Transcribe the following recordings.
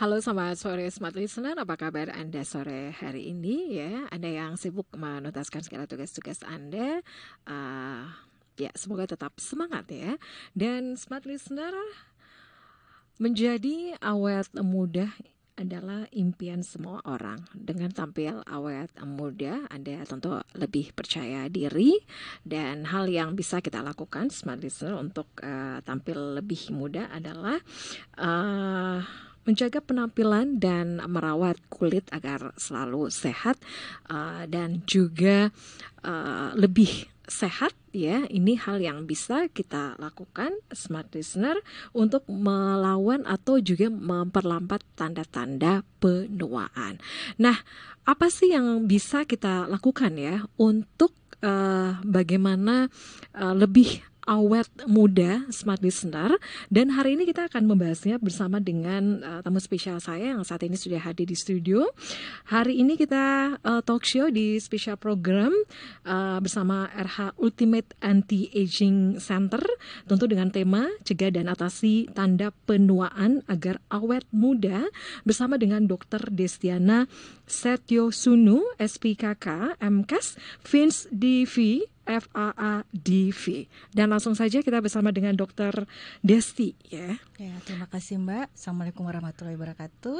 Halo selamat sore Smart Listener, apa kabar Anda sore hari ini ya? Anda yang sibuk menuntaskan segala tugas-tugas Anda, uh, ya semoga tetap semangat ya. Dan Smart Listener, menjadi awet muda adalah impian semua orang. Dengan tampil awet muda, Anda tentu lebih percaya diri dan hal yang bisa kita lakukan Smart Listener untuk tampil lebih muda adalah uh, menjaga penampilan dan merawat kulit agar selalu sehat dan juga lebih sehat ya. Ini hal yang bisa kita lakukan Smart Listener untuk melawan atau juga memperlambat tanda-tanda penuaan. Nah, apa sih yang bisa kita lakukan ya untuk bagaimana lebih awet muda Smart Listener. Dan hari ini kita akan membahasnya bersama dengan tamu spesial saya yang saat ini sudah hadir di studio. Hari ini kita talk show di spesial program bersama RH Ultimate Anti-Aging Center, tentu dengan tema cegah dan atasi tanda penuaan agar awet muda, bersama dengan Dr. Destiana Setiosunu, SPKK, MKes, Fins DV, FAADV. Dan langsung saja kita bersama dengan Dr. Desti ya. Ya, terima kasih Mbak. Assalamualaikum warahmatullahi wabarakatuh.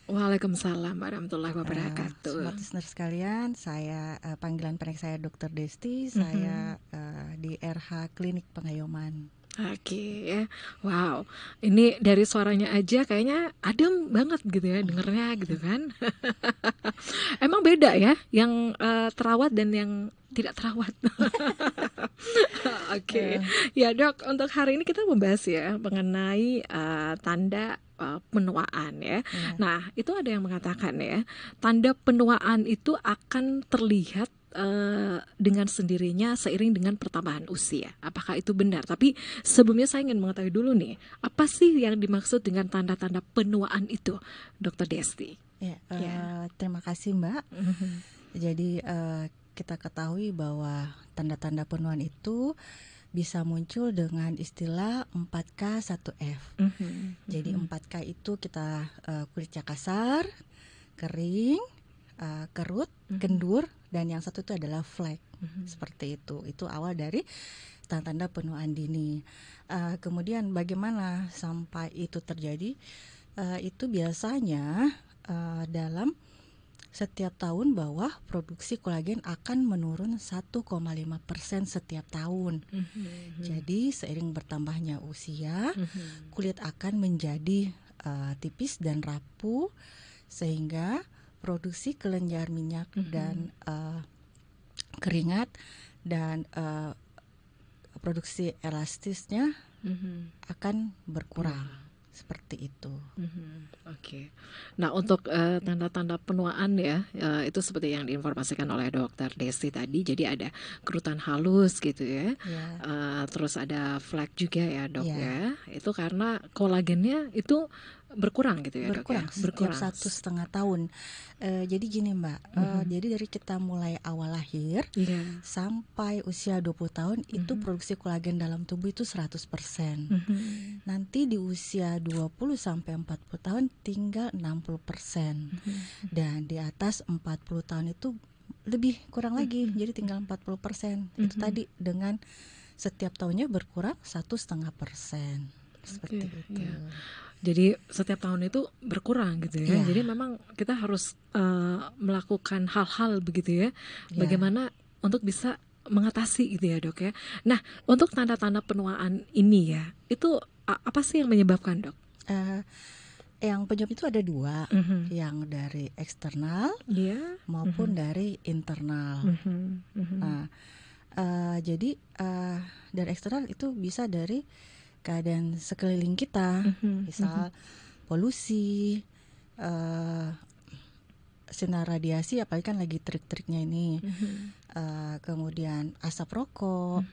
Waalaikumsalam warahmatullahi wabarakatuh. Smart listener sekalian, saya panggilan pendek saya Dr. Desti. Saya di RH Klinik Pengayoman. Oke ya, wow. Ini dari suaranya aja kayaknya adem banget gitu ya dengernya gitu kan. Emang beda ya, yang terawat dan yang tidak terawat. Oke. Ya dok, untuk hari ini kita membahas ya mengenai tanda penuaan ya. Nah, itu ada yang mengatakan ya, tanda penuaan itu akan terlihat dengan sendirinya seiring dengan pertambahan usia. Apakah itu benar? Tapi sebelumnya saya ingin mengetahui dulu nih, apa sih yang dimaksud dengan tanda-tanda penuaan itu, Dr. Desti? Terima kasih Mbak. Jadi kita ketahui bahwa tanda-tanda penuaan itu bisa muncul dengan istilah 4K 1F. Jadi 4K itu kita kulitnya kasar, kering, kerut, kendur, dan yang satu itu adalah flek. Seperti itu. Itu awal dari tanda-tanda penuaan dini. Kemudian bagaimana sampai itu terjadi? Itu biasanya dalam setiap tahun bahwa produksi kolagen akan menurun 1,5% setiap tahun. Jadi seiring bertambahnya usia, kulit akan menjadi tipis dan rapuh sehingga produksi kelenjar minyak dan keringat dan produksi elastisnya akan berkurang. Seperti itu. Oke. Nah untuk tanda-tanda penuaan ya, itu seperti yang diinformasikan oleh Dokter Desti tadi. Jadi ada kerutan halus gitu ya, terus ada flek juga ya dok ya. Itu karena kolagennya itu berkurang gitu ya dok ya. Setiap 1,5 tahun. Jadi gini Mbak, jadi dari kita mulai awal lahir sampai usia 20 tahun itu produksi kolagen dalam tubuh itu 100%. Nanti di usia 20 sampai 40 tahun tinggal 60%. Dan di atas 40 tahun itu lebih kurang lagi, jadi tinggal 40%. Itu tadi dengan setiap tahunnya berkurang 1,5%. Seperti itu. Jadi setiap tahun itu berkurang gitu ya. Jadi memang kita harus melakukan hal-hal begitu ya. Bagaimana untuk bisa mengatasi gitu ya dok ya. Nah untuk tanda-tanda penuaan ini ya, itu apa sih yang menyebabkan dok? Yang penyebab itu ada dua, yang dari eksternal maupun dari internal. Jadi dari eksternal itu bisa dari keadaan sekeliling kita, misal polusi, sinar radiasi, apalagi kan lagi trik-triknya ini, kemudian asap rokok,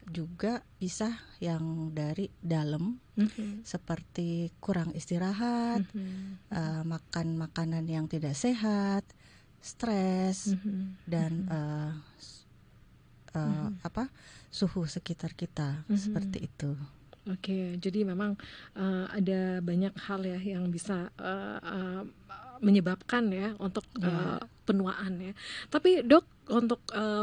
juga bisa yang dari dalam, seperti kurang istirahat, makan makanan yang tidak sehat, stres, dan suhu sekitar kita, seperti itu. Oke, jadi memang ada banyak hal ya yang bisa menyebabkan ya untuk penuaan ya. Tapi dok, untuk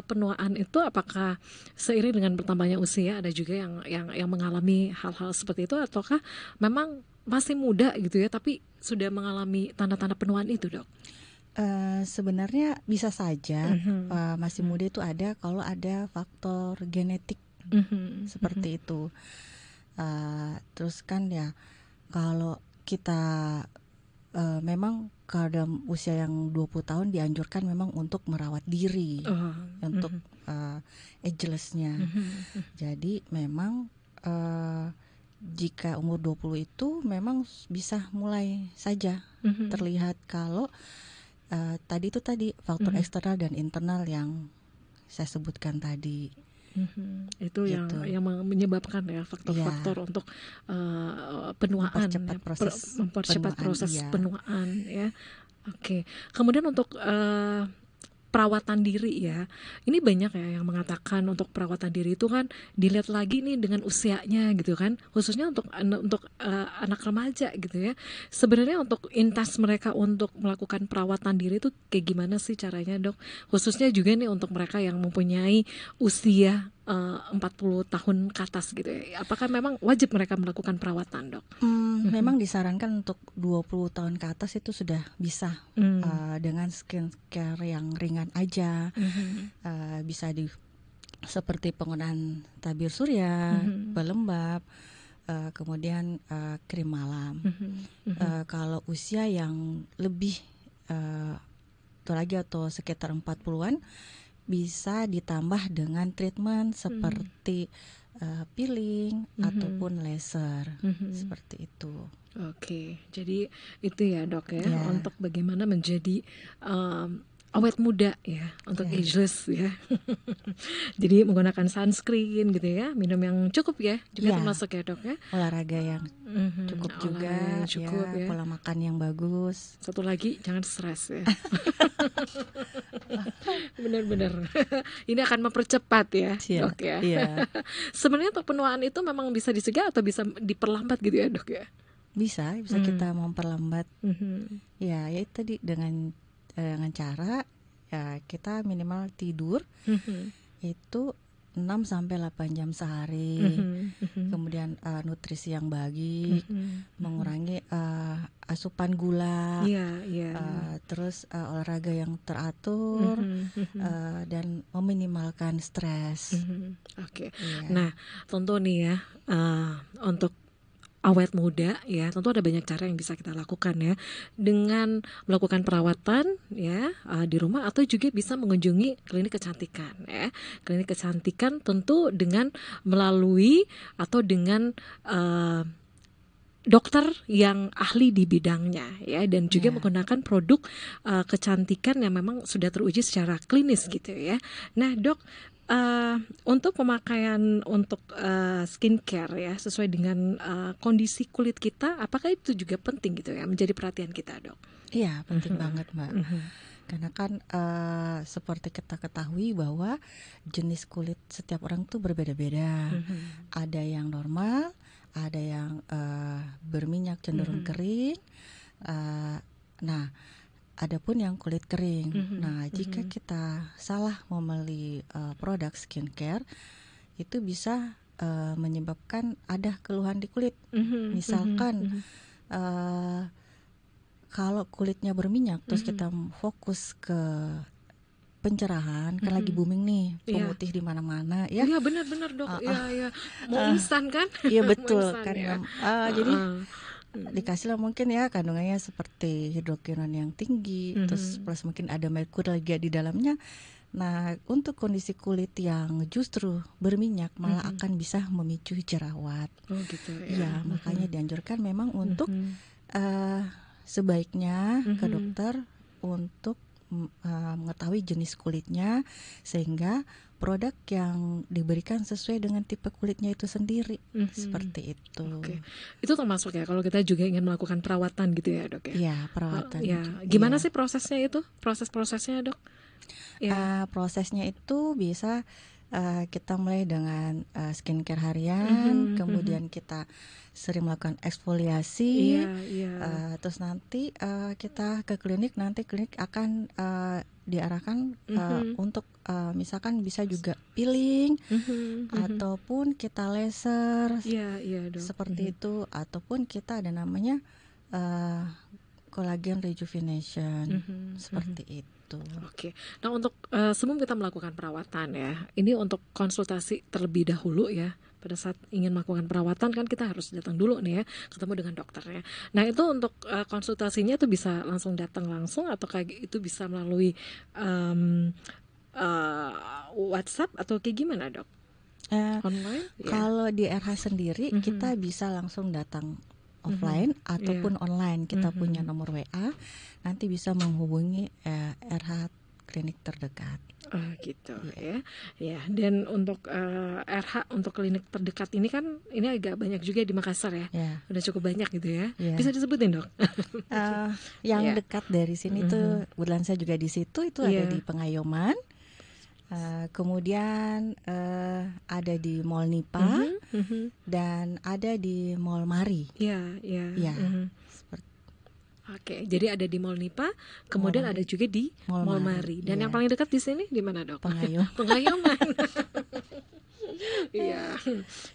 penuaan itu apakah seiring dengan bertambahnya usia ada juga yang mengalami hal-hal seperti itu, ataukah memang masih muda gitu ya tapi sudah mengalami tanda-tanda penuaan itu dok? Sebenarnya bisa saja masih muda itu ada kalau ada faktor genetik seperti itu. Terus kan ya kalau kita memang kalau dalam usia yang 20 tahun dianjurkan memang untuk merawat diri, untuk ageless-nya. Jadi memang jika umur 20 itu memang bisa mulai saja terlihat kalau tadi faktor eksternal dan internal yang saya sebutkan tadi. Itu gitu. yang menyebabkan ya faktor-faktor untuk penuaan, mempercepat proses penuaan ya. Oke. Kemudian untuk perawatan diri ya, ini banyak ya yang mengatakan untuk perawatan diri itu kan dilihat lagi nih dengan usianya gitu kan, khususnya untuk anak remaja gitu ya. Sebenarnya untuk intas mereka untuk melakukan perawatan diri itu kayak gimana sih caranya dok? Khususnya juga nih untuk mereka yang mempunyai usia 40 tahun ke atas gitu ya. Apakah memang wajib mereka melakukan perawatan dok? Memang disarankan untuk 20 tahun ke atas itu sudah bisa dengan skincare yang ringan aja. Bisa seperti penggunaan tabir surya, pelembab, kemudian krim malam. Kalau usia yang lebih itu lagi atau sekitar 40-an bisa ditambah dengan treatment seperti peeling ataupun laser seperti itu. Oke, jadi itu ya dok ya, untuk bagaimana menjadi awet muda ya, untuk ageless ya. Jadi menggunakan sunscreen gitu ya, minum yang cukup ya, juga termasuk ya dok ya. Olahraga yang cukup juga, ya, pola makan yang bagus. Satu lagi, jangan stres ya. Benar-benar. Ini akan mempercepat ya dok ya. Sebenarnya untuk penuaan itu memang bisa dicegah atau bisa diperlambat gitu ya dok ya? Bisa kita memperlambat. Ya itu tadi dengan cara ya kita minimal tidur itu 6-8 jam sehari. Kemudian nutrisi yang baik, mengurangi asupan gula, terus olahraga yang teratur, dan meminimalkan stres. Oke. Nah, tentu nih ya, untuk awet muda ya, tentu ada banyak cara yang bisa kita lakukan ya, dengan melakukan perawatan ya di rumah, atau juga bisa mengunjungi klinik kecantikan ya. Klinik kecantikan tentu dengan melalui atau dengan dokter yang ahli di bidangnya ya, dan juga menggunakan produk kecantikan yang memang sudah teruji secara klinis gitu ya. Nah dok, untuk pemakaian untuk skincare ya sesuai dengan kondisi kulit kita, apakah itu juga penting gitu ya, menjadi perhatian kita dok? Iya, penting banget mbak. Karena kan seperti kita ketahui bahwa jenis kulit setiap orang tuh berbeda-beda. Ada yang normal, ada yang berminyak cenderung kering. Nah, adapun yang kulit kering. Nah, jika kita salah memilih produk skincare, itu bisa menyebabkan ada keluhan di kulit. Misalkan kalau kulitnya berminyak, terus kita fokus ke pencerahan, kan lagi booming nih pemutih di mana-mana ya. Iya benar-benar dok. Iya mau instan kan? Iya betul kan ya. Jadi dikasihlah mungkin ya kandungannya seperti hidrokinon yang tinggi, terus plus mungkin ada merkuri lagi di dalamnya. Nah, untuk kondisi kulit yang justru berminyak malah akan bisa memicu jerawat. Oh gitu ya. Ya, makanya dianjurkan memang untuk sebaiknya ke dokter untuk mengetahui jenis kulitnya, sehingga produk yang diberikan sesuai dengan tipe kulitnya itu sendiri. Seperti itu. Itu termasuk ya kalau kita juga ingin melakukan perawatan gitu ya dok ya? Iya, perawatan. Gimana sih prosesnya itu? Prosesnya dok? Prosesnya itu bisa Kita mulai dengan skincare harian, kemudian kita sering melakukan eksfoliasi, terus nanti kita ke klinik, nanti klinik akan diarahkan untuk misalkan bisa juga peeling, ataupun kita laser, seperti itu, ataupun kita ada namanya collagen rejuvenation, seperti itu. Oke. Nah, untuk sebelum kita melakukan perawatan ya, ini untuk konsultasi terlebih dahulu ya. Pada saat ingin melakukan perawatan kan kita harus datang dulu nih ya, ketemu dengan dokternya. Nah, itu untuk konsultasinya itu bisa langsung datang langsung atau kayak itu bisa melalui WhatsApp atau kayak gimana, Dok? Online? Kalau di RH sendiri kita bisa langsung datang offline ataupun online. Kita punya nomor WA, nanti bisa menghubungi RH klinik terdekat. Gitu ya. Dan untuk RH untuk klinik terdekat ini kan ini agak banyak juga di Makassar ya. Udah cukup banyak gitu ya. Bisa disebutin, Dok? Yang dekat dari sini tuh, kebetulan saya juga di situ, itu ada di Pengayoman. Kemudian ada di Mall Nipa dan ada di Mall Mari. Oke, jadi ada di Mall Nipa, kemudian ada juga di Mall Mari. Dan yang paling dekat di sini di mana, Dok? Pengayoman. Iya,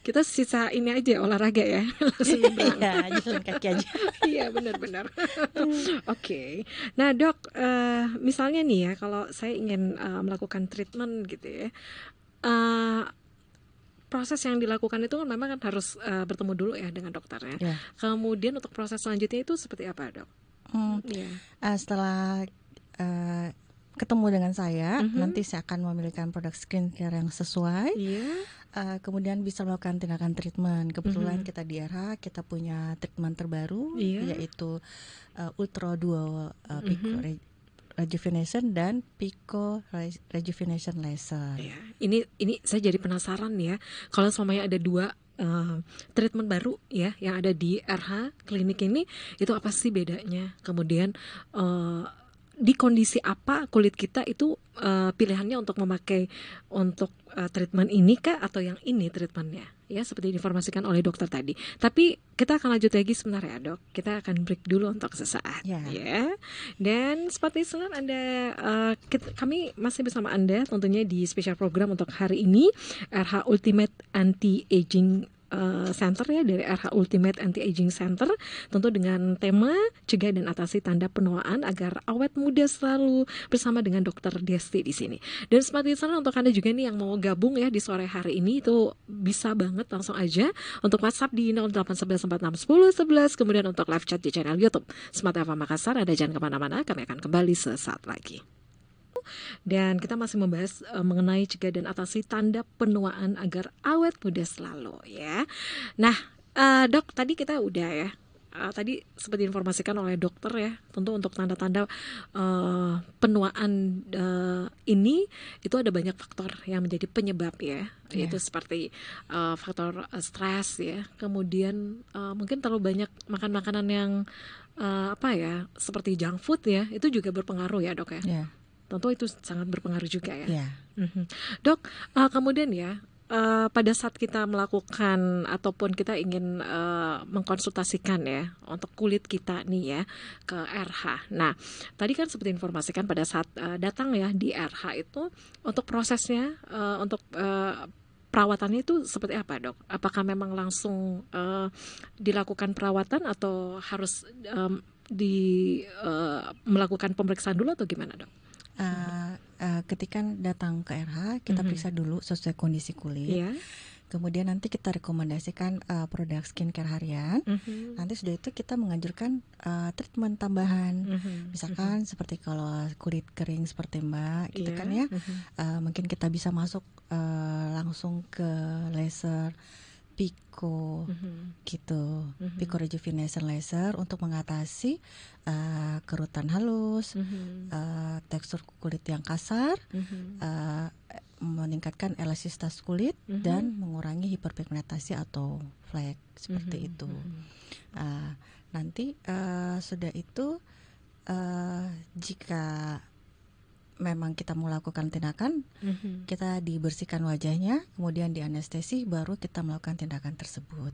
kita sisa ini aja olahraga ya, jalan kaki aja. Iya, benar-benar. Oke. Nah, Dok, misalnya nih ya, kalau saya ingin melakukan treatment gitu ya, proses yang dilakukan itu kan memang kan harus bertemu dulu ya dengan dokternya. Kemudian untuk proses selanjutnya itu seperti apa, Dok? Setelah ketemu dengan saya, nanti saya akan memilihkan produk skincare yang sesuai. Kemudian bisa melakukan tindakan treatment. Kebetulan kita di RH kita punya treatment terbaru, yaitu Ultra Duo Pico Rejuvenation dan Pico Rejuvenation Laser. Ini saya jadi penasaran ya. Kalau semuanya ada dua treatment baru ya yang ada di RH klinik ini, itu apa sih bedanya? Kemudian di kondisi apa kulit kita itu pilihannya untuk memakai untuk treatment ini kah atau yang ini treatmentnya ya, seperti diinformasikan oleh dokter tadi. Tapi kita akan lanjut lagi sebentar ya, Dok. Kita akan break dulu untuk sesaat ya. Dan seperti selalu kami masih bersama Anda tentunya di spesial program untuk hari ini, RH Ultimate Anti-Aging Center ya, dari RH Ultimate Anti-Aging Center, tentu dengan tema cegah dan atasi tanda penuaan agar awet muda selalu, bersama dengan Dokter Desti di sini. Dan seperti itu untuk Anda juga nih yang mau gabung ya di sore hari ini, itu bisa banget langsung aja untuk WhatsApp di 0811461011, kemudian untuk live chat di channel YouTube Smart FM Makassar. Ada, jangan kemana-mana, kami akan kembali sesaat lagi. Dan kita masih membahas mengenai cegah dan atasi tanda penuaan agar awet muda selalu ya. Nah, Dok, tadi kita udah ya. Tadi seperti informasikan oleh dokter ya, tentu untuk tanda-tanda penuaan ini itu ada banyak faktor yang menjadi penyebab ya. Yaitu seperti faktor stres ya. Kemudian mungkin terlalu banyak makan makanan yang seperti junk food ya, itu juga berpengaruh ya, Dok ya. Tentu itu sangat berpengaruh juga ya. Dok, kemudian ya pada saat kita melakukan ataupun kita ingin mengkonsultasikan ya untuk kulit kita nih ya ke RH. Nah, tadi kan seperti informasikan pada saat datang ya di RH itu untuk prosesnya untuk perawatannya itu seperti apa, Dok? Apakah memang langsung dilakukan perawatan atau harus melakukan pemeriksaan dulu atau gimana, Dok? Ketika datang ke RH kita periksa dulu sesuai kondisi kulit. Kemudian nanti kita rekomendasikan produk skincare harian. Nanti sudah itu kita menganjurkan treatment tambahan. Misalkan seperti kalau kulit kering seperti Mbak gitu kan ya, mungkin kita bisa masuk langsung ke laser Pico gitu, Pico Rejuvenation Laser untuk mengatasi kerutan halus, tekstur kulit yang kasar, meningkatkan elastisitas kulit dan mengurangi hiperpigmentasi atau flek seperti itu. Nanti sudah itu jika memang kita mau lakukan tindakan, kita dibersihkan wajahnya, kemudian dianestesi, baru kita melakukan tindakan tersebut.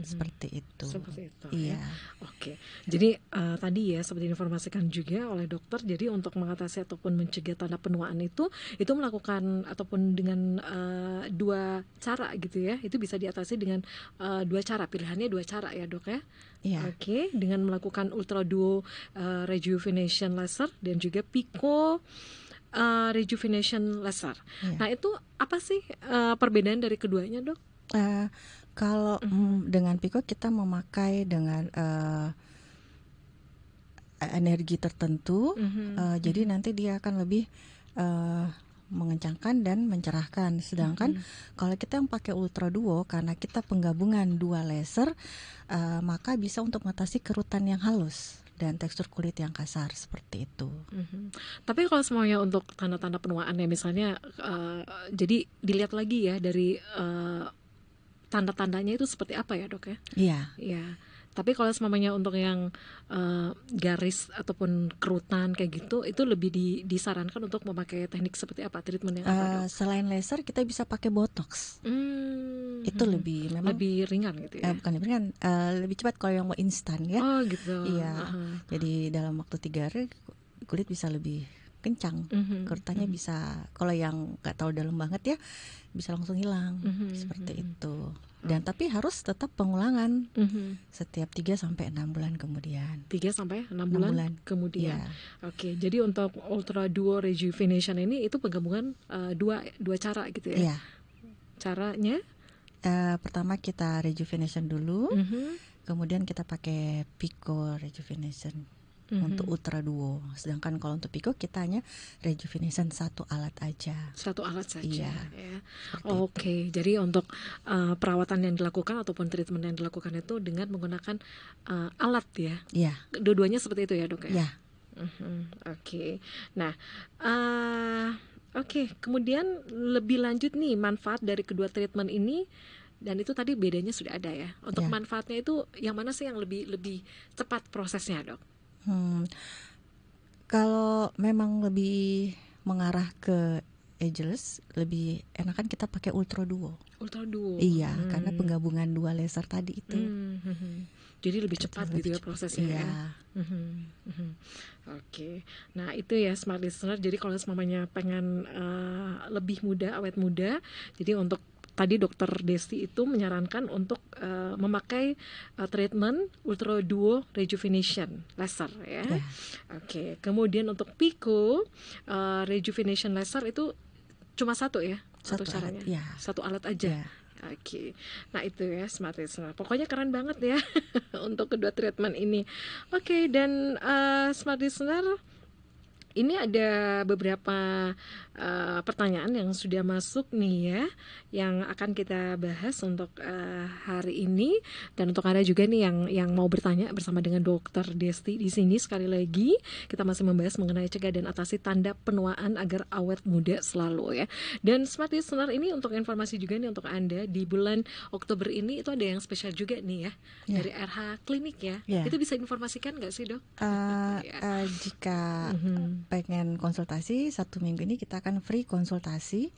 Seperti itu. Seperti itu. Iya. Ya. Oke. Jadi tadi ya seperti diinformasikan juga oleh dokter. Jadi untuk mengatasi ataupun mencegah tanda penuaan itu melakukan ataupun dengan dua cara gitu ya. Itu bisa diatasi dengan dua cara. Pilihannya dua cara ya dok ya. Iya. Oke. Dengan melakukan ultra duo rejuvenation laser dan juga pico rejuvenation laser. Iya. Nah itu apa sih perbedaan dari keduanya dok? Kalau dengan pico kita memakai dengan energi tertentu, jadi nanti dia akan lebih mengencangkan dan mencerahkan. Sedangkan kalau kita yang pakai ultra duo, karena kita penggabungan dua laser, maka bisa untuk mengatasi kerutan yang halus dan tekstur kulit yang kasar seperti itu. Tapi kalau semuanya untuk tanda-tanda penuaan ya misalnya, jadi dilihat lagi ya dari tanda-tandanya itu seperti apa ya dok ya? Iya. Iya. Tapi kalau semuanya untuk yang garis ataupun kerutan kayak gitu, itu lebih disarankan untuk memakai teknik seperti apa? Treatment yang apa dok? Selain laser kita bisa pakai botox. Itu lebih memang lebih ringan gitu ya? Bukan lebih ringan, lebih cepat kalau yang mau instan ya. Oh gitu. Iya. Jadi dalam waktu 3 hari kulit bisa lebih kencang, kerutannya bisa, kalau yang nggak terlalu dalam banget ya bisa langsung hilang, seperti itu. Dan tapi harus tetap pengulangan setiap 3-6 bulan kemudian. 3-6 bulan kemudian. Yeah. Oke, jadi untuk ultra duo rejuvenation ini itu penggabungan dua cara gitu ya? Yeah. Caranya? Pertama kita rejuvenation dulu, kemudian kita pakai pico rejuvenation. Untuk ultra duo. Sedangkan kalau untuk pico kita hanya rejuvenation satu alat aja. Satu alat saja. Iya. Ya. Oke. Jadi untuk perawatan yang dilakukan ataupun treatment yang dilakukan itu dengan menggunakan alat ya. Iya. Dua-duanya seperti itu ya dok ya. Iya. Oke. Nah, oke. Kemudian lebih lanjut nih manfaat dari kedua treatment ini. Dan itu tadi bedanya sudah ada ya. Untuk manfaatnya itu yang mana sih yang lebih cepat prosesnya dok? Kalau memang lebih mengarah ke ageless, lebih enakan kita pakai ultra duo. Ultra duo. Iya, karena penggabungan dua laser tadi itu. Jadi lebih cepat gitu ya prosesnya. Iya. Oke. Nah itu ya smart listener. Jadi kalau semuanya pengen lebih muda, awet muda, jadi untuk tadi dokter Desti itu menyarankan untuk memakai treatment ultra duo rejuvenation laser ya. Oke. Kemudian untuk pico rejuvenation laser itu cuma satu ya, satu caranya, satu alat aja. Oke. Nah itu ya smart listener. Pokoknya keren banget ya untuk kedua treatment ini. Oke, dan smart listener, ini ada beberapa pertanyaan yang sudah masuk nih ya, yang akan kita bahas untuk hari ini. Dan untuk Anda juga nih yang mau bertanya bersama dengan Dokter Desti di sini, sekali lagi kita masih membahas mengenai cegah dan atasi tanda penuaan agar awet muda selalu ya. Dan smart listener, ini untuk informasi juga nih untuk Anda, di bulan Oktober ini itu ada yang spesial juga nih ya, dari RH Klinik ya. Itu bisa informasikan nggak sih dok? Jika pengen konsultasi 1 minggu ini kita akan free konsultasi,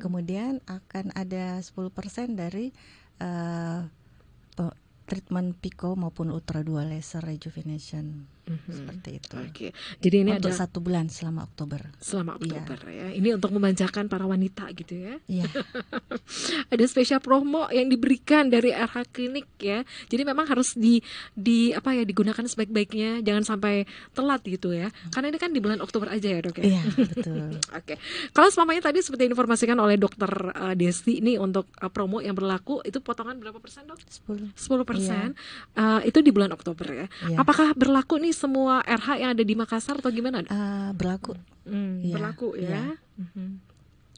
kemudian akan ada 10% dari treatment pico maupun ultra duo laser rejuvenation. Seperti itu. Oke. Jadi ini untuk ada 1 bulan selama Oktober. Selama Oktober ya. Ini untuk memanjakan para wanita gitu ya. Iya. Ada spesial promo yang diberikan dari RH Klinik ya. Jadi memang harus digunakan sebaik-baiknya, jangan sampai telat gitu ya. Karena ini kan di bulan Oktober aja ya dok ya. Iya betul. Oke. Kalau semuanya tadi seperti informasikan oleh Dokter Desti ini untuk promo yang berlaku itu potongan berapa persen dok? 10%. Itu di bulan Oktober ya. Apakah berlaku nih semua RH yang ada di Makassar atau gimana? Berlaku. Berlaku ya.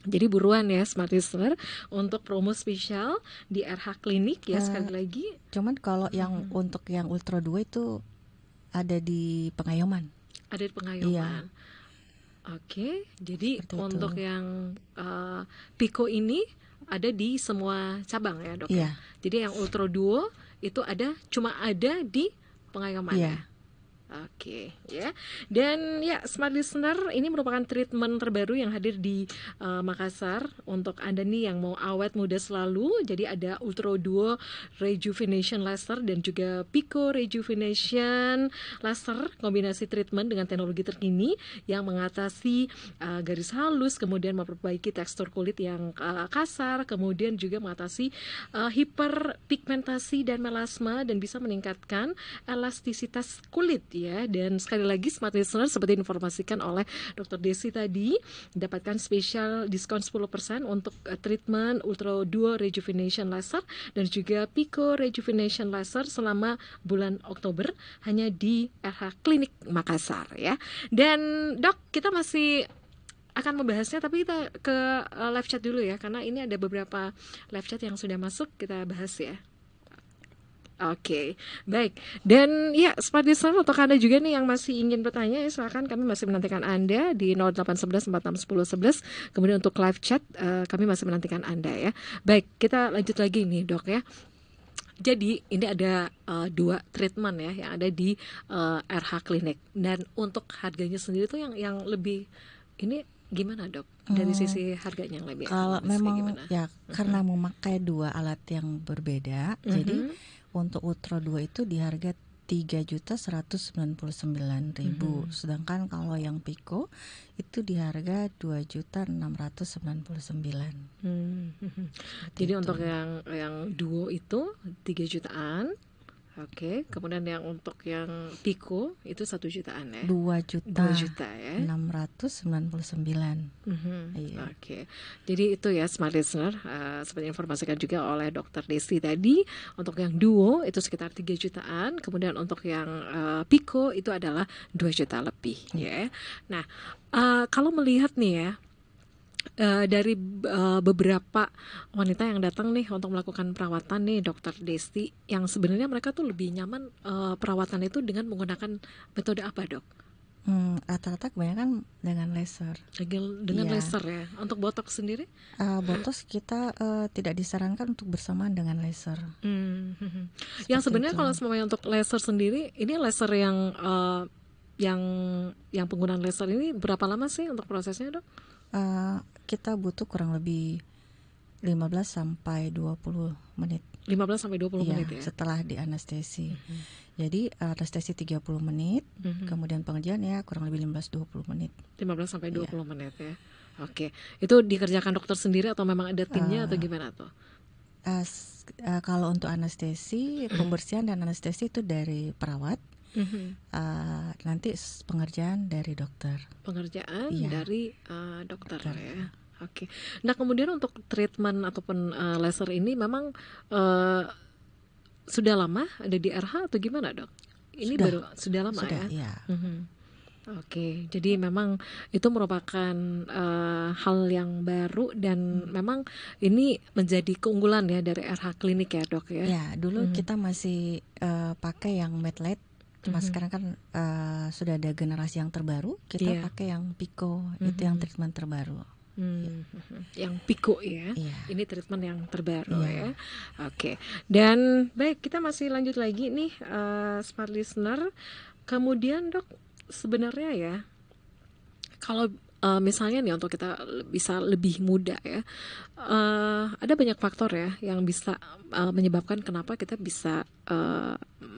Jadi buruan ya smart listener untuk promo spesial di RH Klinik ya, sekali lagi. Cuman kalau yang untuk yang ultra duo itu ada di Pengayoman. Ada di Pengayoman. Oke, jadi seperti untuk itu. Yang pico ini ada di semua cabang ya dok ya. Jadi yang ultra duo itu cuma ada di Pengayoman ya. Oke, ya. Dan ya, Smart Listener, ini merupakan treatment terbaru yang hadir di Makassar untuk Anda nih yang mau awet muda selalu. Jadi ada Ultra Duo Rejuvenation Laser dan juga Pico Rejuvenation Laser, kombinasi treatment dengan teknologi terkini yang mengatasi garis halus, kemudian memperbaiki tekstur kulit yang kasar, kemudian juga mengatasi hiperpigmentasi dan melasma, dan bisa meningkatkan elastisitas kulit ya. Dan sekali lagi Smart Listener, seperti diinformasikan oleh Dr. Desi tadi, dapatkan spesial diskon 10% untuk treatment Ultra Duo Rejuvenation Laser dan juga Pico Rejuvenation Laser selama bulan Oktober hanya di RH Klinik Makassar ya. Dan Dok, kita masih akan membahasnya, tapi kita ke live chat dulu ya, karena ini ada beberapa live chat yang sudah masuk, kita bahas ya. Oke, baik. Dan ya, Smart Listener, untuk Anda juga nih yang masih ingin bertanya, ya silakan, kami masih menantikan Anda di 0811 46 10 11. Kemudian untuk live chat, kami masih menantikan Anda ya. Baik, kita lanjut lagi nih Dok ya. Jadi ini ada 2 treatment ya yang ada di RH Klinik. Dan untuk harganya sendiri tuh yang lebih ini gimana Dok? Dari sisi harganya yang lebih kalau memang gimana? ya karena memakai 2 alat yang berbeda, jadi untuk Ultra 2 itu di harga 3.199.000, sedangkan kalau yang Pico itu di harga 2.699.000. Jadi itu. Untuk yang Duo itu 3 jutaan. Oke, kemudian yang untuk yang Pico itu 1 jutaan ya. 2 juta ya. 699. Iya. Oke. Jadi itu ya Smart Listener, seperti informasikan juga oleh Dr. Desi tadi, untuk yang Duo itu sekitar 3 jutaan, kemudian untuk yang Pico itu adalah 2 juta lebih ya. Nah, kalau melihat nih ya, dari beberapa wanita yang datang nih untuk melakukan perawatan nih Dokter Desti, yang sebenarnya mereka tuh lebih nyaman perawatan itu dengan menggunakan metode apa Dok? Rata-rata kebanyakan dengan laser. Dengan laser ya. Untuk botox sendiri? Botox kita tidak disarankan untuk bersamaan dengan laser. Yang sebenarnya kalau semuanya untuk laser sendiri, ini laser yang penggunaan laser ini berapa lama sih untuk prosesnya Dok? Kita butuh kurang lebih 15 sampai 20 menit. 15 sampai 20 menit ya. Setelah di anestesi. Jadi anestesi 30 menit, kemudian pengerjaan ya kurang lebih 15-20 menit. 15 sampai 20 menit ya. Oke. Itu dikerjakan dokter sendiri atau memang ada timnya atau gimana tuh? Kalau untuk anestesi, pembersihan dan anestesi itu dari perawat. Nanti pengerjaan dari dokter. Pengerjaan dari dokter ya. Oke. Nah kemudian untuk treatment ataupun laser ini memang sudah lama ada di RH atau gimana Dok? Ini sudah lama ya. Oke, jadi memang itu merupakan hal yang baru dan memang ini menjadi keunggulan ya dari RH Klinik ya Dok ya. Ya, dulu kita masih pakai yang medlight. Cuma sekarang kan sudah ada generasi yang terbaru, kita pakai yang Pico, itu yang treatment terbaru. Yang Pico ya, ini treatment yang terbaru ya. Oke, dan baik, kita masih lanjut lagi nih Smart Listener. Kemudian Dok, sebenarnya ya, kalau misalnya nih untuk kita bisa lebih muda ya, ada banyak faktor ya yang bisa menyebabkan kenapa kita bisa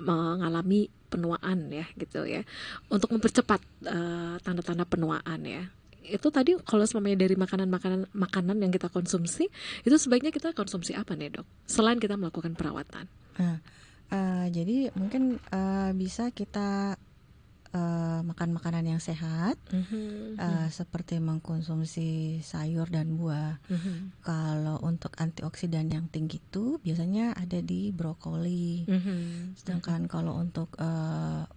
mengalami penuaan ya gitu ya. Untuk mempercepat tanda-tanda penuaan ya. Itu tadi kalau semuanya dari makanan yang kita konsumsi, itu sebaiknya kita konsumsi apa nih Dok? Selain kita melakukan perawatan. Jadi mungkin bisa kita makan makanan yang sehat, seperti mengkonsumsi sayur dan buah. Kalau untuk antioksidan yang tinggi itu biasanya ada di brokoli. Sedangkan kalau untuk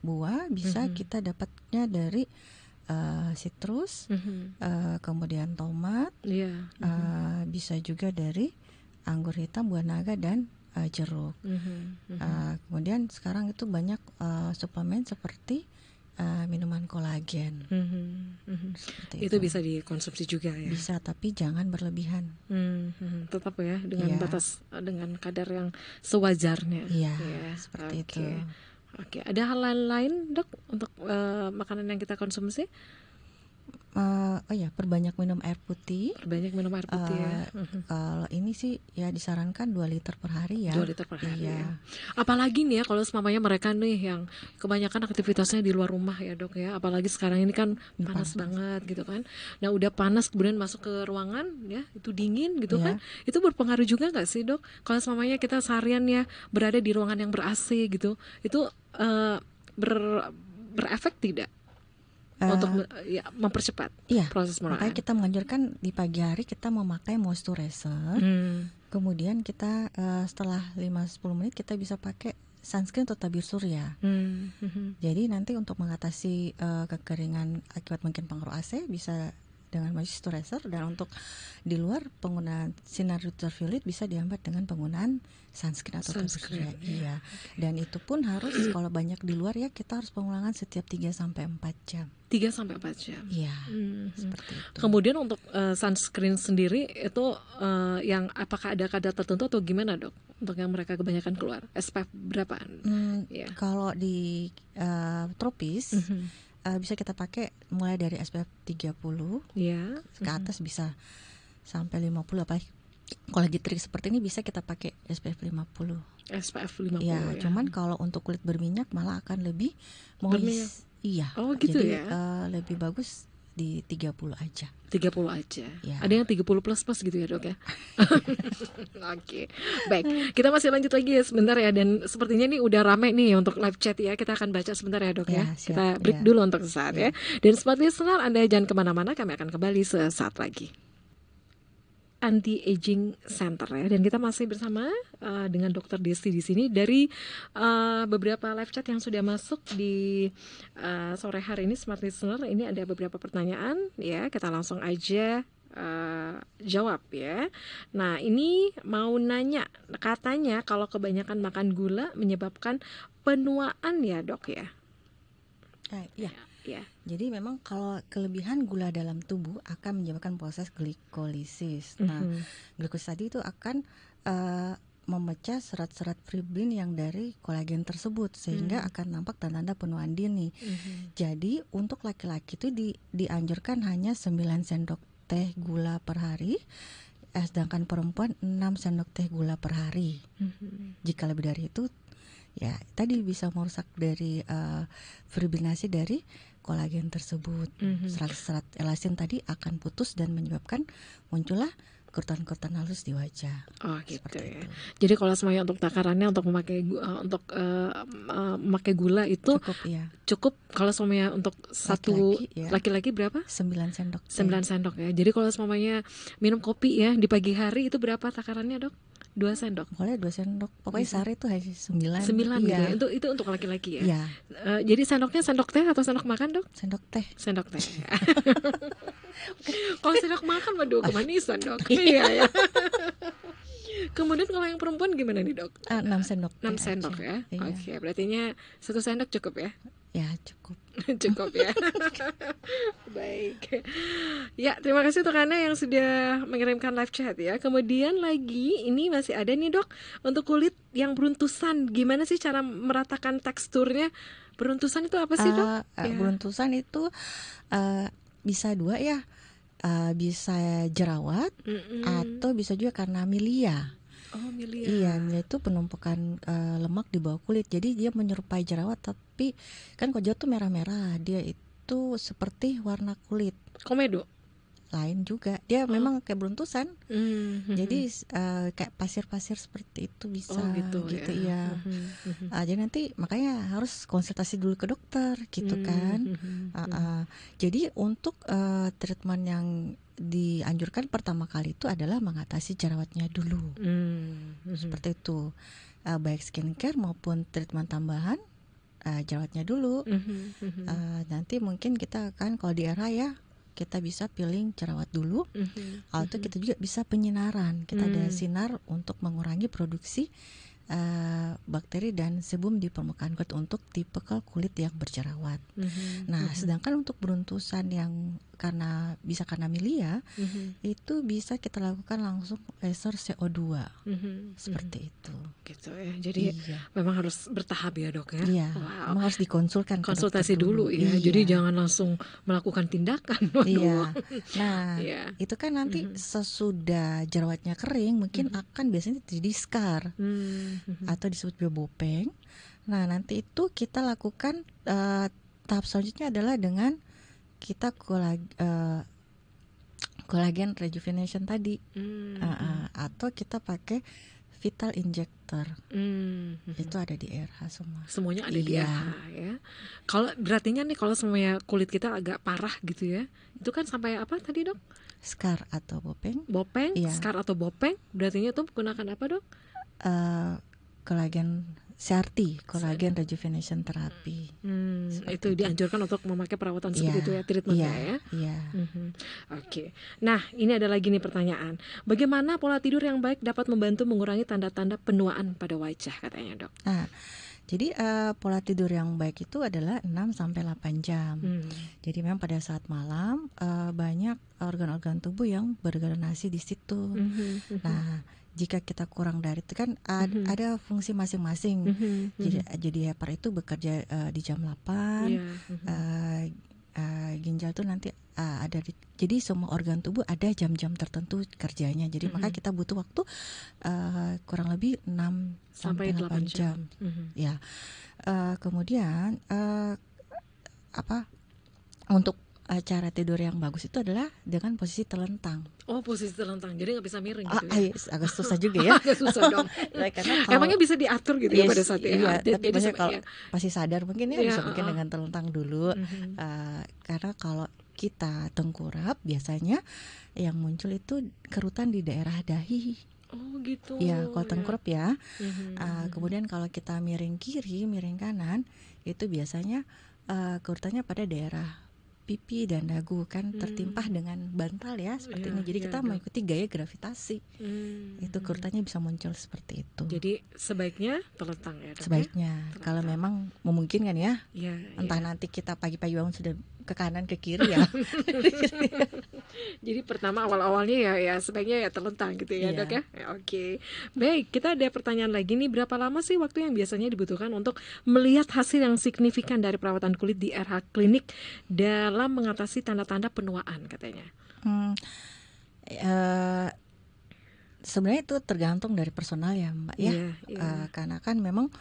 buah bisa kita dapatnya dari sitrus, kemudian tomat, bisa juga dari anggur hitam, buah naga, dan jeruk. Kemudian sekarang itu banyak suplemen seperti minuman kolagen. Itu bisa dikonsumsi juga ya. Bisa, tapi jangan berlebihan. Tetap ya dengan batas, dengan kadar yang sewajarnya. Iya, seperti itu. Oke. Ada hal lain dok untuk makanan yang kita konsumsi? Perbanyak minum air putih. Perbanyak minum air putih ya. Kalau ini sih ya disarankan 2 liter per hari ya. 2 liter per hari iya. ya. Apalagi nih ya kalau semuanya mereka nih yang kebanyakan aktivitasnya di luar rumah ya dok ya. Apalagi sekarang ini kan panas banget gitu kan. Nah udah panas kemudian masuk ke ruangan ya, itu dingin gitu kan. Itu berpengaruh juga nggak sih dok? Kalau semuanya kita seharian ya berada di ruangan yang ber-AC gitu, itu berefek tidak? Untuk mempercepat proses penuaan. Makanya kita menganjurkan di pagi hari kita memakai moisturizer. Kemudian kita setelah 5-10 menit kita bisa pakai sunscreen atau tabir surya. Jadi nanti untuk mengatasi kekeringan akibat mungkin pengaruh AC bisa dengan moisturizer, dan untuk di luar penggunaan sinar ultraviolet bisa dihambat dengan penggunaan sunscreen atau tabir surya. Iya. Dan itu pun harus kalau banyak di luar ya kita harus pengulangan setiap 3-4 jam. 3-4 jam. Iya. Seperti itu. Kemudian untuk sunscreen sendiri itu yang apakah ada kadar tertentu atau gimana dok? Untuk yang mereka kebanyakan keluar SPF berapaan? Kalau di tropis bisa kita pakai mulai dari SPF 30 ke atas bisa sampai 50, apalagi kalau lagi terik seperti ini bisa kita pakai SPF 50. SPF 50 ya. Cuman kalau untuk kulit berminyak malah akan lebih moist. Iya. Oh gitu. Jadi, lebih bagus di 30 aja. 30 aja. Ya. Ada yang 30 plus gitu ya dok ya. Oke. Baik, kita masih lanjut lagi ya sebentar ya, dan sepertinya nih udah rame nih untuk live chat ya. Kita akan baca sebentar ya dok ya. Siap, kita break dulu untuk sesaat ya. Dan seperti listener, Anda jangan kemana-mana, kami akan kembali sesaat lagi. Anti-Aging Center ya, dan kita masih bersama dengan Dr. Desti di sini dari beberapa live chat yang sudah masuk di sore hari ini. Smart Listener, ini ada beberapa pertanyaan ya, kita langsung aja jawab ya. Nah ini mau nanya, katanya kalau kebanyakan makan gula menyebabkan penuaan ya dok ya? Iya. Jadi memang kalau kelebihan gula dalam tubuh akan menyebabkan proses glikolisis. Nah, glikolis tadi itu akan memecah serat-serat fibril yang dari kolagen tersebut, sehingga akan nampak tanda-tanda penuaan dini. Jadi untuk laki-laki itu dianjurkan hanya 9 sendok teh gula per hari, sedangkan perempuan 6 sendok teh gula per hari. Jika lebih dari itu ya tadi bisa merusak dari fibrinasi dari kolagen tersebut. Serat-serat elasin tadi akan putus dan menyebabkan muncullah kerutan-kerutan halus di wajah. Oh gitu ya. Itu. Jadi kalau semuanya untuk takarannya untuk memakai memakai gula itu cukup kalau semuanya untuk satu laki-laki berapa? 9 sendok. 9 sendok ya. Jadi kalau semuanya minum kopi ya di pagi hari itu berapa takarannya dok? 2 sendok. Boleh 2 sendok. Pokoknya sehari itu hanya 9. 9 gitu ya. Itu untuk laki-laki ya. Jadi sendoknya sendok teh atau sendok makan dok? Sendok teh. Sendok teh. Kalau sendok makan waduh kemanisan dok. Iya ya. Kemudian kalau yang perempuan gimana nih dok? 6 sendok. 6 sendok ya. Oke, berarti 1 sendok cukup ya? Ya cukup. Cukup ya. Baik. Ya, terima kasih untuk Anda yang sudah mengirimkan live chat ya. Kemudian lagi ini masih ada nih dok, untuk kulit yang beruntusan, gimana sih cara meratakan teksturnya? Beruntusan itu apa sih dok? Beruntusan itu bisa 2 ya, bisa jerawat atau bisa juga karena milia. Oh, milia. Iya, milia itu penumpukan lemak di bawah kulit. Jadi dia menyerupai jerawat, tapi kan kalau jerawat tuh merah-merah, dia itu seperti warna kulit. Komedo? Lain juga. Dia memang kayak beruntusan. Jadi kayak pasir-pasir seperti itu bisa. Oh, gitu ya. Jadi nanti makanya harus konsultasi dulu ke dokter gitu kan. Jadi untuk treatment yang dianjurkan pertama kali itu adalah mengatasi jerawatnya dulu. Seperti itu. Baik skincare maupun treatment tambahan, jerawatnya dulu. Nanti mungkin kita akan kalau di era ya kita bisa peeling jerawat dulu. Kalau itu kita juga bisa penyinaran. Kita ada sinar untuk mengurangi produksi bakteri dan sebum di permukaan kulit untuk tipe kulit yang berjerawat. Nah, sedangkan untuk beruntusan yang karena milia, itu bisa kita lakukan langsung laser CO2 seperti itu. Gitu ya. Jadi memang harus bertahap ya dok ya. Iya. Memang harus dikonsulkan konsultasi dulu ya. Iya. Jadi jangan langsung melakukan tindakan. Iya. Nah itu kan nanti sesudah jerawatnya kering mungkin akan biasanya jadi scar atau disebut bopeng. Nah nanti itu kita lakukan tahap selanjutnya adalah dengan kita collagen rejuvenation tadi, atau kita pakai vital injector. Itu ada di RH semua. Semuanya ada di RH ya. Kalau berartinya nih kalau semuanya kulit kita agak parah gitu ya, itu kan sampai apa tadi dok? Scar atau bopeng. Scar atau bopeng. Berartinya itu menggunakan apa dok? Collagen CRT, collagen rejuvenation therapy. Itu dianjurkan untuk memakai perawatan seperti itu ya, treatmentnya ya. Iya. Oke. Nah, ini ada lagi nih pertanyaan. Bagaimana pola tidur yang baik dapat membantu mengurangi tanda-tanda penuaan pada wajah katanya dok? Jadi pola tidur yang baik itu adalah 6-8 jam. Jadi memang pada saat malam banyak organ-organ tubuh yang bergenerasi di situ. Nah, jika kita kurang dari itu kan ada fungsi masing-masing. Jadi hepar itu bekerja di jam 8. Ginjal tuh nanti ada jadi semua organ tubuh ada jam-jam tertentu kerjanya. Jadi maka kita butuh waktu kurang lebih 6-8 jam. Ya. Kemudian untuk cara tidur yang bagus itu adalah dengan posisi telentang. Oh, posisi telentang, jadi nggak bisa miring gitu ya? Agak susah juga ya. Agak susah dong. Emangnya bisa diatur gitu ya pada saat iya, tapi biasanya kalau masih sadar mungkin bisa mungkin dengan telentang dulu. Karena kalau kita tengkurap biasanya yang muncul itu kerutan di daerah dahi. Oh gitu. Ya, kalau tengkurap ya. Kemudian kalau kita miring kiri, miring kanan, itu biasanya kerutannya pada daerah pipi dan dagu kan tertimpah dengan bantal ya seperti ini. Jadi kita mengikuti gaya gravitasi. Itu kerutannya bisa muncul seperti itu. Jadi sebaiknya telentang ya dok? Sebaiknya telentang. Kalau memang memungkinkan ya. Entah nanti kita pagi-pagi bangun sudah ke kanan ke kiri ya. Jadi pertama awal-awalnya ya sebaiknya ya telentang gitu ya dok ya. Oke. Baik, kita ada pertanyaan lagi nih, berapa lama sih waktu yang biasanya dibutuhkan untuk melihat hasil yang signifikan dari perawatan kulit di RH klinik dalam mengatasi tanda-tanda penuaan katanya? Sebenarnya itu tergantung dari personal ya Mbak ya. Karena kan memang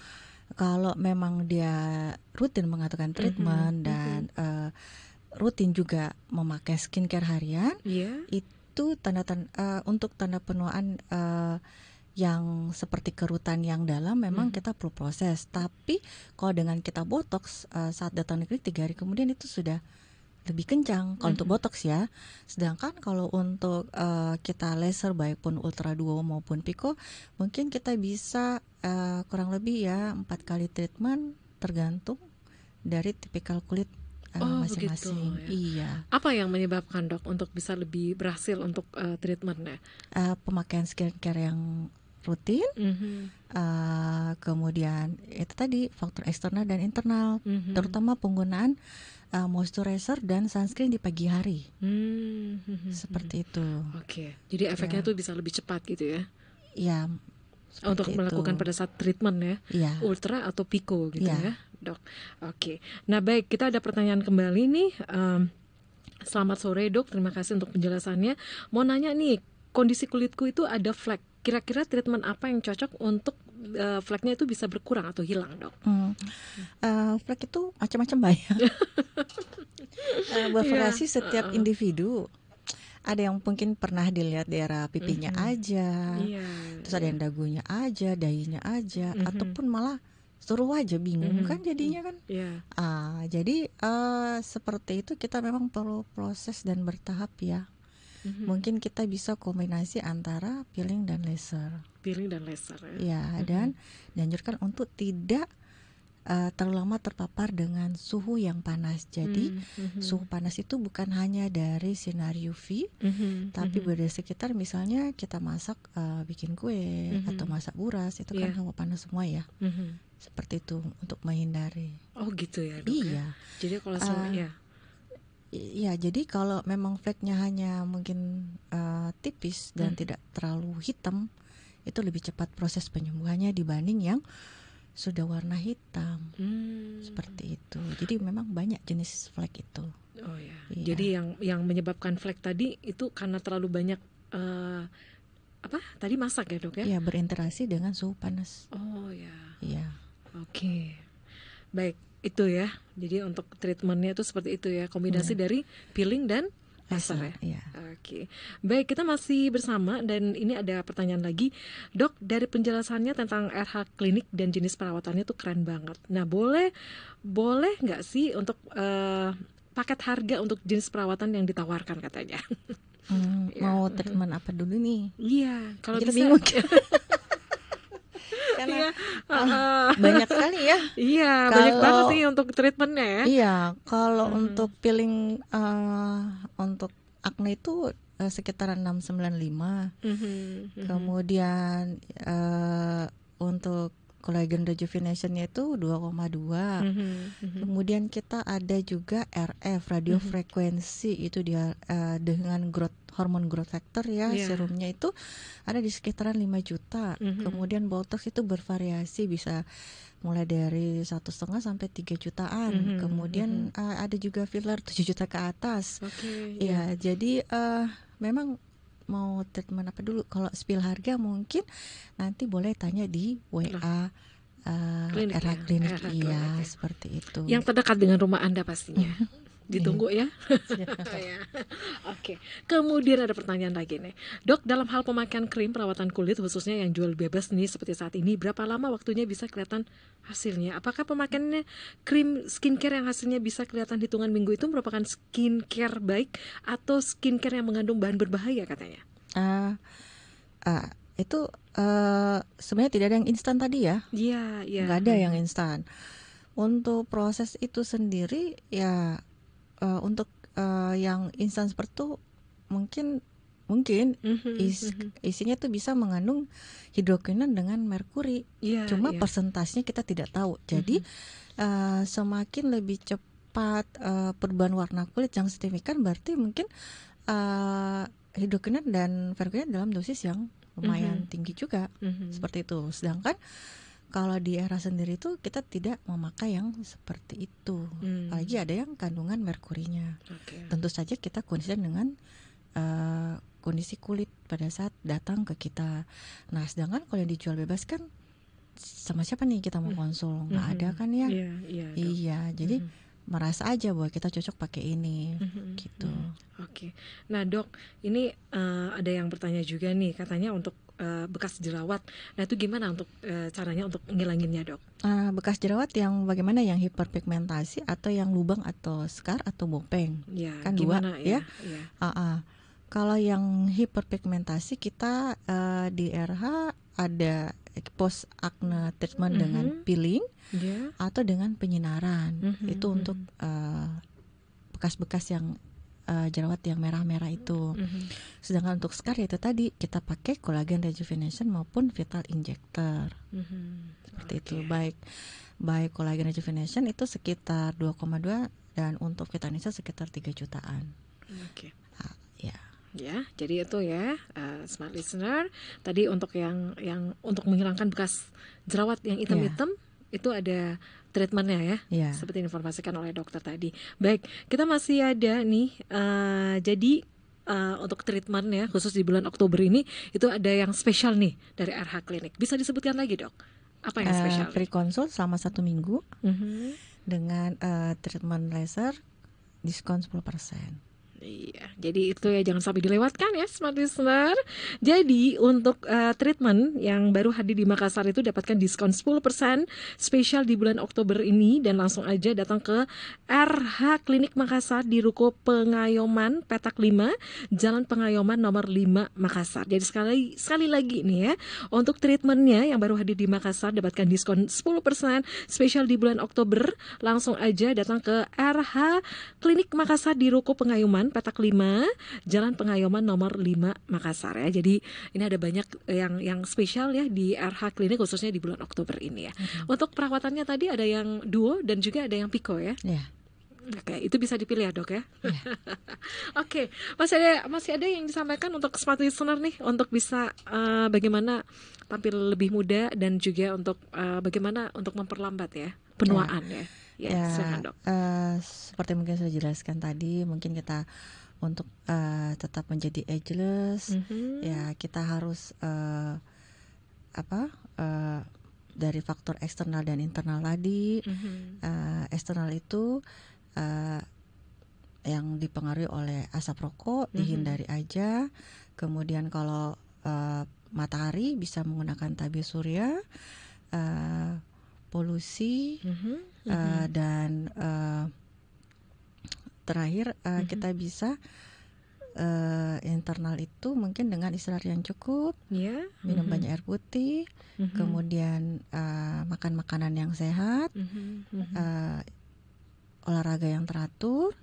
kalau memang dia rutin mengatakan treatment dan rutin juga memakai skincare harian, itu tanda-tanda untuk tanda penuaan yang seperti kerutan yang dalam memang kita perlu proses. Tapi kalau dengan kita botox saat datang di klinik 3 hari kemudian itu sudah lebih kencang kalau untuk botox ya. Sedangkan kalau untuk kita laser baik pun ultra duo maupun pico, mungkin kita bisa kurang lebih ya 4 kali treatment tergantung dari tipikal kulit masing-masing. Begitu, ya. Iya. Apa yang menyebabkan dok untuk bisa lebih berhasil untuk treatmentnya? Pemakaian skincare yang rutin, kemudian itu tadi faktor eksternal dan internal, terutama penggunaan moisturizer dan sunscreen di pagi hari, seperti itu. Oke, jadi efeknya tuh bisa lebih cepat gitu ya? Iya. Untuk melakukan pada saat treatment ya, ultra atau pico gitu ya, dok. Oke. Nah baik, kita ada pertanyaan kembali nih. Selamat sore dok, terima kasih untuk penjelasannya. Mau nanya nih, kondisi kulitku itu ada flek. Kira-kira treatment apa yang cocok untuk fleknya itu bisa berkurang atau hilang dok? Flek itu macam-macam banyak. Bervariasi setiap individu. Ada yang mungkin pernah dilihat daerah pipinya aja, terus ada yang dagunya aja, dahinya aja, ataupun malah seluruh wajah bingung kan jadinya kan. Jadi seperti itu kita memang perlu proses dan bertahap ya. Mungkin kita bisa kombinasi antara peeling dan laser. Peeling dan laser ya. Dan dianjurkan untuk tidak terlalu lama terpapar dengan suhu yang panas. Jadi suhu panas itu bukan hanya dari sinar UV, tapi dari sekitar misalnya kita masak, bikin kue atau masak buras, itu kan hawa panas semua ya. Seperti itu untuk menghindari. Oh gitu ya dok. Iya. Jadi kalau Ya, jadi kalau memang fleknya hanya mungkin tipis dan tidak terlalu hitam, itu lebih cepat proses penyembuhannya dibanding yang sudah warna hitam. Seperti itu. Jadi memang banyak jenis flek itu. Oh ya. Iya. Jadi yang menyebabkan flek tadi itu karena terlalu banyak tadi masak ya, Dok ya? Iya, berinteraksi dengan suhu panas. Oh ya. Iya. Oke. Baik, itu ya. Jadi untuk treatmentnya itu seperti itu ya, kombinasi dari peeling dan laser ya. Iya. Oke. Baik, kita masih bersama dan ini ada pertanyaan lagi. Dok, dari penjelasannya tentang RH klinik dan jenis perawatannya itu keren banget. Nah, boleh nggak sih untuk paket harga untuk jenis perawatan yang ditawarkan katanya? Mau treatment apa dulu nih? Iya, kalau kita bisa. Bingung. Karena banyak sekali ya. Iya, banyak banget sih untuk treatmentnya ya. Iya, kalau untuk peeling untuk acne itu sekitar 695. Kemudian untuk collagen rejuvenation-nya itu 2,2. Kemudian kita ada juga RF, radiofrekuensi, itu dia dengan hormon growth factor ya, serumnya itu ada di sekitaran 5 juta. Kemudian Botox itu bervariasi, bisa mulai dari 1,5 sampai 3 jutaan. Kemudian ada juga filler 7 juta ke atas. Ya, jadi memang mau treatment apa dulu? Kalau spill harga mungkin nanti boleh tanya di WA klinik, RH klinik, iya seperti itu. Yang terdekat dengan rumah Anda pastinya. Ditunggu ya. Oke. Kemudian ada pertanyaan lagi nih, Dok, dalam hal pemakaian krim perawatan kulit khususnya yang jual bebas nih seperti saat ini, berapa lama waktunya bisa kelihatan hasilnya? Apakah pemakaiannya krim skincare yang hasilnya bisa kelihatan hitungan minggu itu merupakan skincare baik atau skincare yang mengandung bahan berbahaya katanya? Itu sebenarnya tidak ada yang instan tadi ya. Iya. Nggak ada yang instan. Untuk proses itu sendiri ya, untuk yang instan seperti itu mungkin isinya tuh bisa mengandung hidrokinon dengan merkuri. Cuma persentasenya kita tidak tahu. Jadi semakin lebih cepat perubahan warna kulit yang signifikan, berarti mungkin hidrokinon dan merkuri dalam dosis yang lumayan tinggi juga. Seperti itu. Sedangkan kalau di era sendiri itu kita tidak memakai yang seperti itu. Apalagi ada yang kandungan merkurinya. Tentu saja kita konsisten dengan kondisi kulit pada saat datang ke kita. Nah, sedangkan kalau yang dijual bebas kan sama siapa nih kita mau konsul? Nggak ada kan ya? Iya, jadi merasa aja bahwa kita cocok pakai ini, gitu. Oke. Nah, Dok, ini ada yang bertanya juga nih, katanya untuk bekas jerawat. Nah, itu gimana untuk caranya untuk ngilanginnya, Dok? Bekas jerawat yang bagaimana, yang hiperpigmentasi atau yang lubang atau scar atau bopeng? Ya, kan gimana, dua ya. Kalau yang hiperpigmentasi kita di RH ada post acne treatment dengan peeling atau dengan penyinaran. Itu untuk bekas-bekas yang jerawat yang merah-merah itu. Sedangkan untuk scar itu tadi kita pakai collagen rejuvenation maupun vital injector. Seperti itu. Baik collagen rejuvenation itu sekitar 2,2 dan untuk vital injector sekitar 3 jutaan. Ya, jadi itu ya, smart listener. Tadi untuk yang untuk menghilangkan bekas jerawat yang hitam-hitam itu ada treatmentnya ya, seperti informasikan oleh dokter tadi. Baik, kita masih ada nih. Jadi untuk treatmentnya khusus di bulan Oktober ini itu ada yang spesial nih dari RH Klinik. Bisa disebutkan lagi, Dok? Apa yang spesial? Free consult selama 1 minggu dengan treatment laser diskon 10%. Iya, jadi itu ya, jangan sampai dilewatkan ya, smart listener. Jadi untuk treatment yang baru hadir di Makassar itu dapatkan diskon 10% spesial di bulan Oktober ini, dan langsung aja datang ke RH Klinik Makassar di Ruko Pengayoman Petak 5, Jalan Pengayoman nomor 5 Makassar. Jadi sekali lagi nih ya, untuk treatmentnya yang baru hadir di Makassar dapatkan diskon 10% spesial di bulan Oktober. Langsung aja datang ke RH Klinik Makassar di Ruko Pengayoman Petak 5, Jalan Pengayoman nomor 5 Makassar ya. Jadi ini ada banyak yang spesial ya di RH Klinik khususnya di bulan Oktober ini ya. Untuk perawatannya tadi ada yang duo dan juga ada yang piko ya. Oke, itu bisa dipilih ya dok ya. Ya. Oke, masih ada yang disampaikan untuk smart listener nih, untuk bisa bagaimana tampil lebih muda dan juga untuk bagaimana untuk memperlambat ya penuaan ya. Ya, silakan dok. Seperti mungkin sudah jelaskan tadi, mungkin kita untuk tetap menjadi ageless, ya kita harus dari faktor eksternal dan internal tadi. Eksternal itu yang dipengaruhi oleh asap rokok, dihindari aja. Kemudian kalau matahari bisa menggunakan tabir surya, polusi, dan terakhir kita bisa internal itu mungkin dengan istirahat yang cukup, minum banyak air putih, kemudian makan makanan yang sehat, olahraga yang teratur,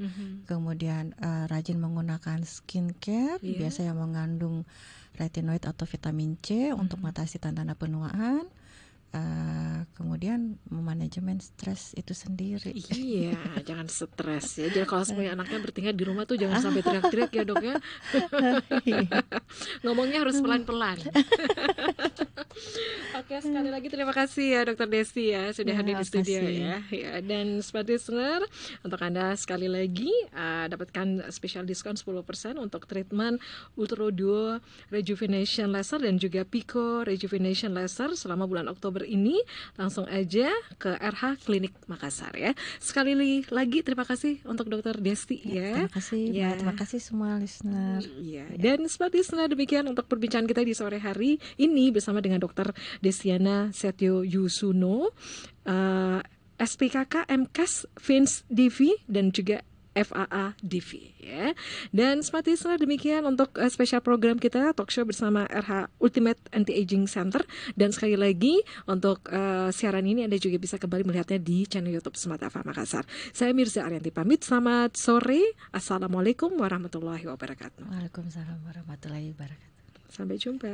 kemudian rajin menggunakan skincare, biasa yang mengandung retinoid atau vitamin C untuk mengatasi tanda-tanda penuaan. Kemudian memanajemen stres itu sendiri. Iya, jangan stres ya. Jadi kalau semuanya anaknya bertingkat di rumah tuh jangan sampai teriak-teriak ya dok ya. Ngomongnya harus pelan-pelan. Oke, sekali lagi terima kasih ya Dr. Desti ya sudah hadir di studio ya. Dan smart listener, untuk Anda sekali lagi dapatkan special diskon 10% untuk treatment Ultra Duo Rejuvenation Laser dan juga Pico Rejuvenation Laser selama bulan Oktober ini. Langsung aja ke RH Klinik Makassar ya. Sekali lagi terima kasih untuk Dr. Desti ya. Terima kasih, terima kasih semua listener. Dan smart listener, demikian untuk perbincangan kita di sore hari ini bersama dengan Dr. Destiana Setio Yusuno, SPKK MKes Fins Divi dan juga FAA Divi ya. Dan smart listener, demikian untuk spesial program kita talk show bersama RH Ultimate Anti-Aging Center. Dan sekali lagi untuk siaran ini Anda juga bisa kembali melihatnya di channel YouTube Smart FM Makassar. Saya Mirza Arianti pamit, selamat sore. Assalamualaikum warahmatullahi wabarakatuh. Waalaikumsalam warahmatullahi wabarakatuh. Sampai jumpa.